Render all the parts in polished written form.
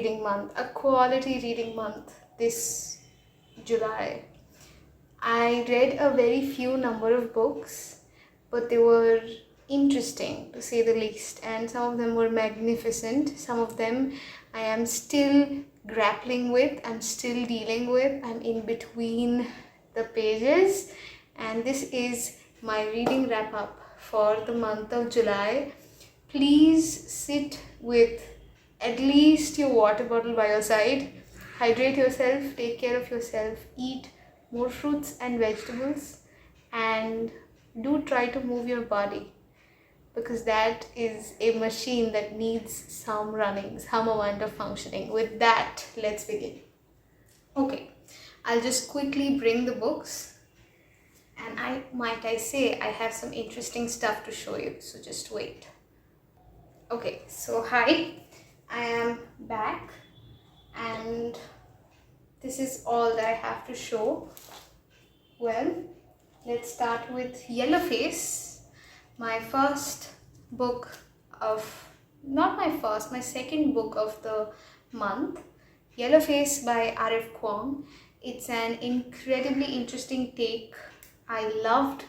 reading month, a quality reading month this July. I read a very few number of books, but they were interesting to say the least, and some of them were magnificent. Some of them I am still grappling with, I'm still dealing with, I'm in between the pages, and this is my reading wrap up for the month of July. Please sit with at least your water bottle by your side, hydrate yourself, take care of yourself, eat more fruits and vegetables, and do try to move your body, because that is a machine that needs some running, some amount of functioning. With that, let's begin. Okay, I'll just quickly bring the books, and I say I have some interesting stuff to show you, so just wait. Okay, so hi, I am back, and this is all that I have to show. Well, let's start with Yellowface, my first book of, not my first, my second book of the month. Yellowface by Arif Kwong. It's an incredibly interesting take. I loved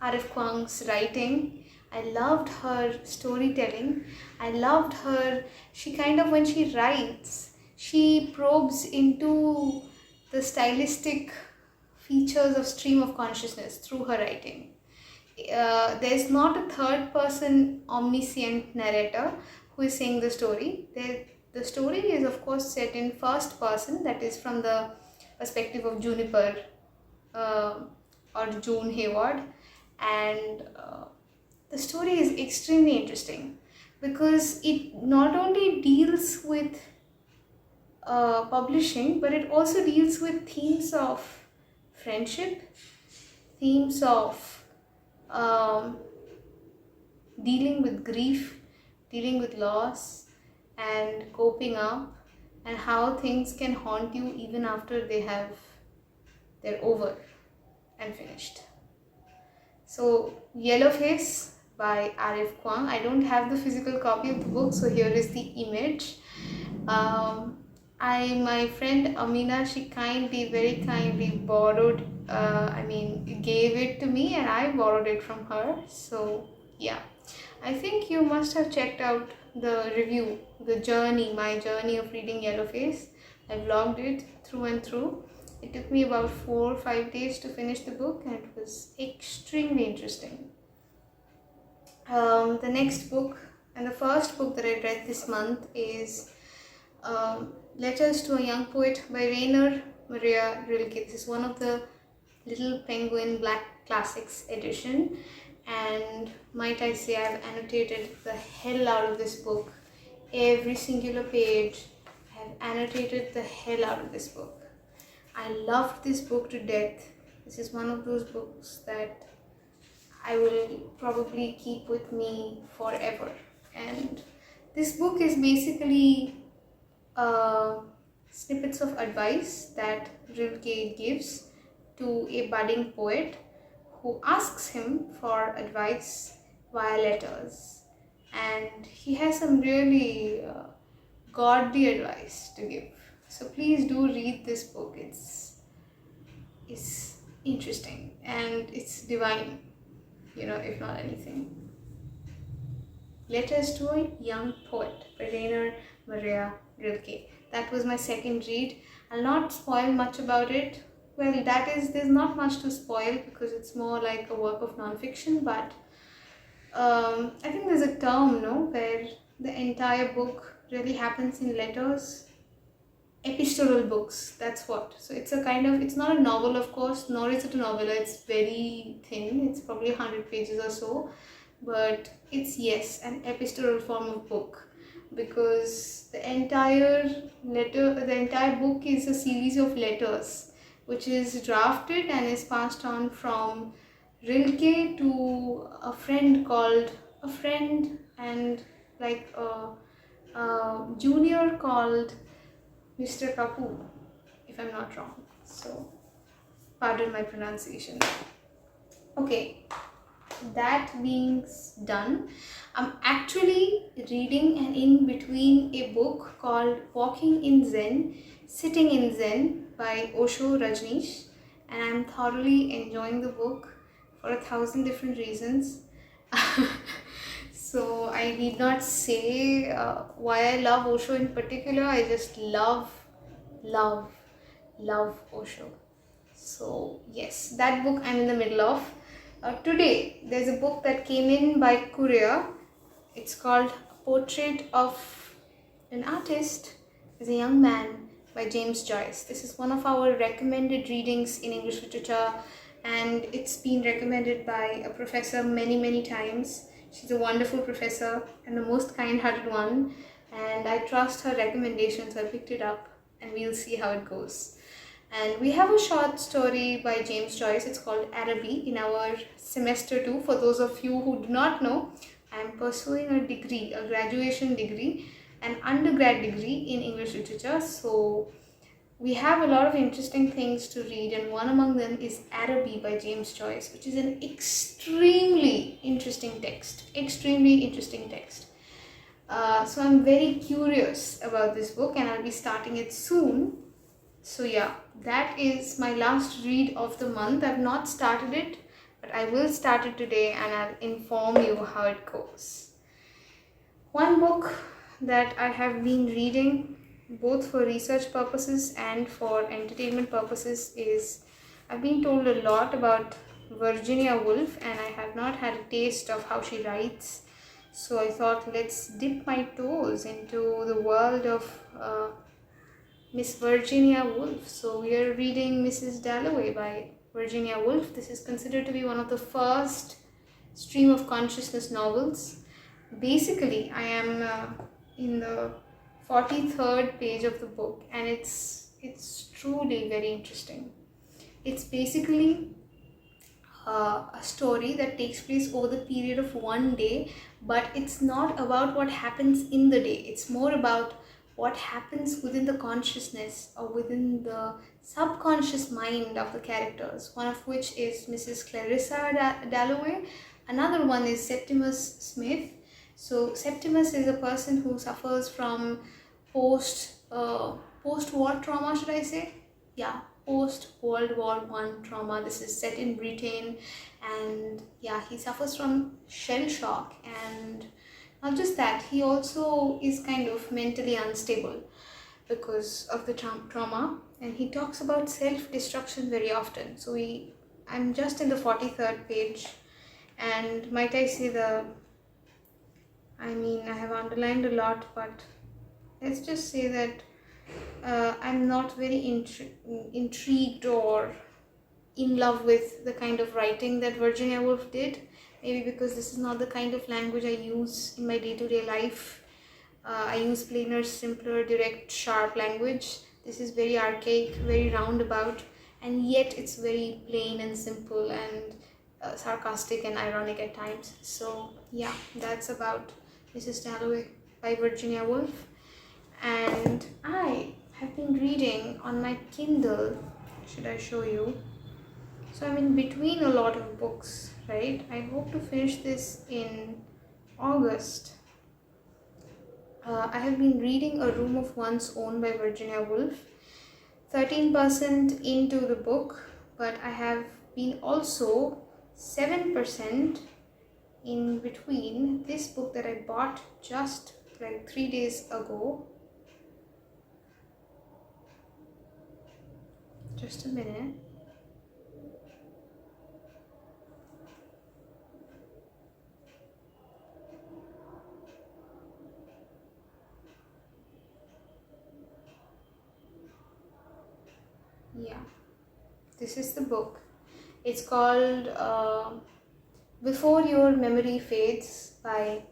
Arif Kwong's writing. I loved her storytelling. I loved her, she kind of, when she writes, she probes into the stylistic features of stream of consciousness through her writing. There's not a third person omniscient narrator who is saying the story. The story is of course set in first person, that is from the perspective of Juniper or June Hayward, and the story is extremely interesting because it not only deals with publishing, but it also deals with themes of friendship, themes of dealing with grief, dealing with loss, and coping up, and how things can haunt you even after they're over and finished. So Yellowface by Arif Kwong. I don't have the physical copy of the book, so here is the image. My friend Amina, she very kindly borrowed, gave it to me, and I borrowed it from her. So yeah, I think you must have checked out the review, my journey of reading Yellowface. I vlogged it through and through. It took me about 4 or 5 days to finish the book, and it was extremely interesting. The next book, and the first book that I read this month, is Letters to a Young Poet by Rainer Maria Rilke. This is one of the Little Penguin Black Classics edition, and might I say I've annotated the hell out of this book. Every singular page, I have annotated the hell out of this book. I loved this book to death. This is one of those books that I will probably keep with me forever. And this book is basically snippets of advice that Rilke gives to a budding poet who asks him for advice via letters. And he has some really godly advice to give. So please do read this book. It's interesting and it's divine, if not anything. Letters to a Young Poet by Rainer Maria Rilke. That was my second read. I'll not spoil much about it. Well, there's not much to spoil because it's more like a work of non-fiction, but I think there's a term, where the entire book really happens in letters. Epistolar books, that's what. So it's not a novel, of course, nor is it a novella. It's very thin. It's probably 100 pages or so, but it's, yes, an epistolar form of book, because the entire book is a series of letters which is drafted and is passed on from Rilke to a friend and like a junior called Mr. Kapoor, if I'm not wrong. So pardon my pronunciation. Okay, that being done, I'm actually reading an in between a book called Walking in Zen, Sitting in Zen by Osho Rajneesh, and I'm thoroughly enjoying the book for 1,000 different reasons. So I need not say why I love Osho in particular. I just love, love, love Osho. So yes, that book I'm in the middle of. Today there's a book that came in by courier. It's called Portrait of an Artist as a Young Man by James Joyce. This is one of our recommended readings in English literature, and it's been recommended by a professor many times. She's a wonderful professor and the most kind-hearted one, and I trust her recommendations. I picked it up and we'll see how it goes. And we have a short story by James Joyce. It's called Araby in our semester 2. For those of you who do not know, I am pursuing a degree, a graduation degree, an undergrad degree in English literature. So we have a lot of interesting things to read, and one among them is Araby by James Joyce, which is an extremely interesting text. So I'm very curious about this book, and I'll be starting it soon. So yeah, that is my last read of the month. I've not started it, but I will start it today and I'll inform you how it goes. One book that I have been reading both for research purposes and for entertainment purposes is, I've been told a lot about Virginia Woolf, and I have not had a taste of how she writes. So I thought, let's dip my toes into the world of Miss Virginia Woolf. So we are reading Mrs. Dalloway by Virginia Woolf. This is considered to be one of the first stream of consciousness novels. Basically, I am in the 43rd page of the book, and it's truly very interesting. It's basically a story that takes place over the period of one day, but it's not about what happens in the day. It's more about what happens within the consciousness or within the subconscious mind of the characters, one of which is Mrs. Clarissa Dalloway. Another one is Septimus Smith. So Septimus is a person who suffers from post-war trauma, should I say? Yeah, post-World War I trauma. This is set in Britain, and yeah, he suffers from shell shock, and not just that, he also is kind of mentally unstable because of the trauma, and he talks about self-destruction very often. So I'm just in the 43rd page, and might I say I have underlined a lot, but let's just say that I'm not very intrigued or in love with the kind of writing that Virginia Woolf did. Maybe because this is not the kind of language I use in my day-to-day life. I use plainer, simpler, direct, sharp language. This is very archaic, very roundabout, and yet it's very plain and simple and sarcastic and ironic at times. So yeah, that's about Mrs. Dalloway by Virginia Woolf. And I have been reading on my Kindle. Should I show you? So I'm in between a lot of books, right? I hope to finish this in August. I have been reading A Room of One's Own by Virginia Woolf. 13% into the book, but I have been also 7% in between this book that I bought just like 3 days ago. Just a minute. Yeah, this is the book. It's called Before Your Memory Fades by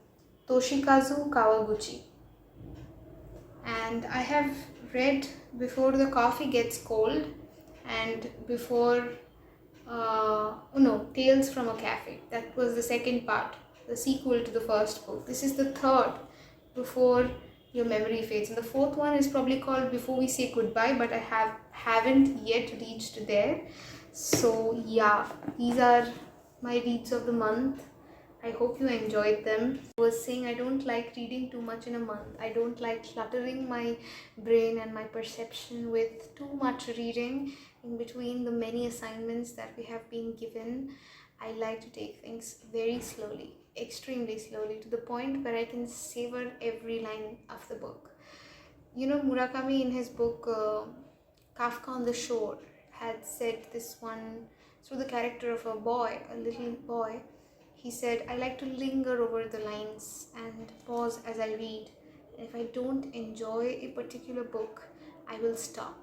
Toshikazu Kawaguchi. And I have read Before the Coffee Gets Cold and Tales from a Cafe. That was the second part, the sequel to the first book. This is the third, Before Your Memory Fades, and the fourth one is probably called Before We Say Goodbye, but I haven't yet reached there. So yeah, these are my reads of the month. I hope you enjoyed them. I was saying I don't like reading too much in a month. I don't like cluttering my brain and my perception with too much reading in between the many assignments that we have been given. I like to take things very slowly, extremely slowly, to the point where I can savor every line of the book. You know, Murakami in his book Kafka on the Shore had said this one through the character of a boy, a little boy. He said, I like to linger over the lines and pause as I read. And if I don't enjoy a particular book, I will stop.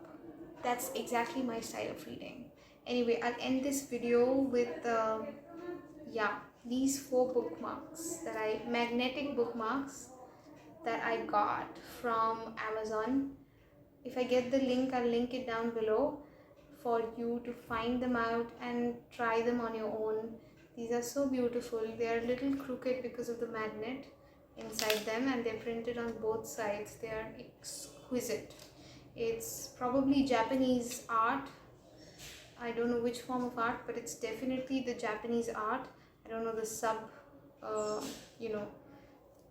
That's exactly my style of reading. Anyway, I'll end this video with these 4 bookmarks magnetic bookmarks that I got from Amazon. If I get the link, I'll link it down below for you to find them out and try them on your own. These are so beautiful. They are a little crooked because of the magnet inside them, and they're printed on both sides. They are exquisite. It's probably Japanese art. I don't know which form of art, but it's definitely the Japanese art. I don't know the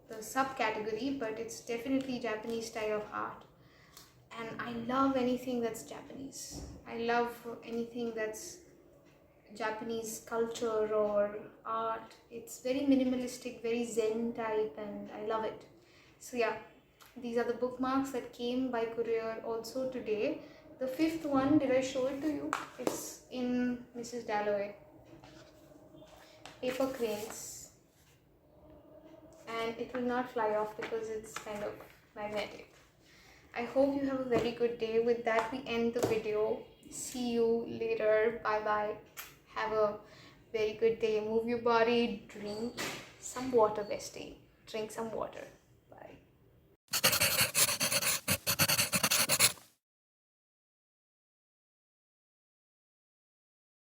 the subcategory, but it's definitely Japanese style of art. And I love anything that's Japanese. I love anything that's Japanese culture or art. It's very minimalistic, very zen type, and I love it. So yeah, these are the bookmarks that came by courier also today. The 5th one, did I show it to you? It's in Mrs. Dalloway. Paper cranes. And it will not fly off because it's kind of magnetic. I hope you have a very good day. With that, we end the video. See you later. Bye bye. Have a very good day. Move your body. Drink some water, bestie. Drink some water.